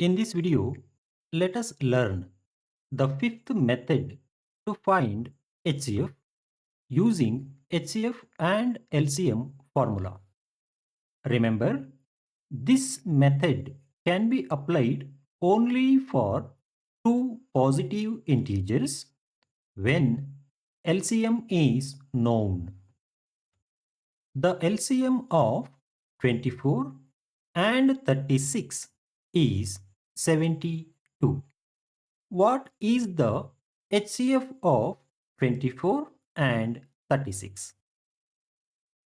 In this video, let us learn the fifth method to find HCF using HCF and LCM formula. Remember, this method can be applied only for two positive integers when LCM is known. The LCM of 24 and 36 is 72. What is the HCF of 24 and 36?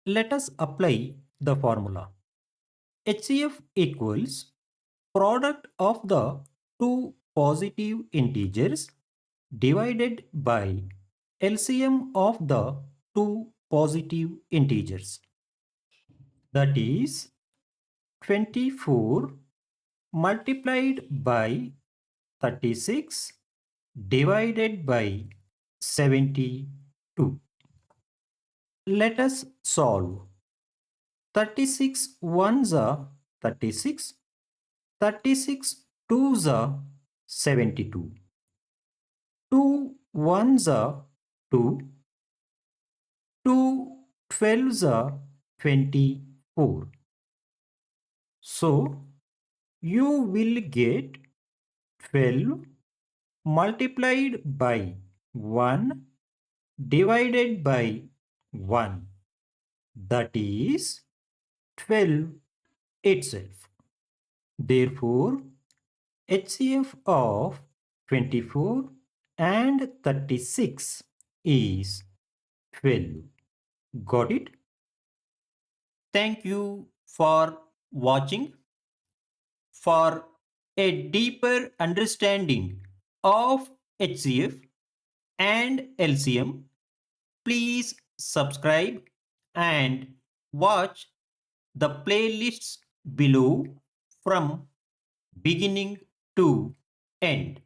Let us apply the formula. HCF equals product of the two positive integers divided by LCM of the two positive integers. That is 24 multiplied by 36 divided by 72. Let us solve. 36 ones are 36, 36 twos are 72. 2 ones are 2, 2 12s are 24. So, you will get 12 multiplied by 1 divided by 1. That is 12 itself. Therefore, HCF of 24 and 36 is 12. Got it? Thank you for watching. For a deeper understanding of HCF and LCM, please subscribe and watch the playlists below from beginning to end.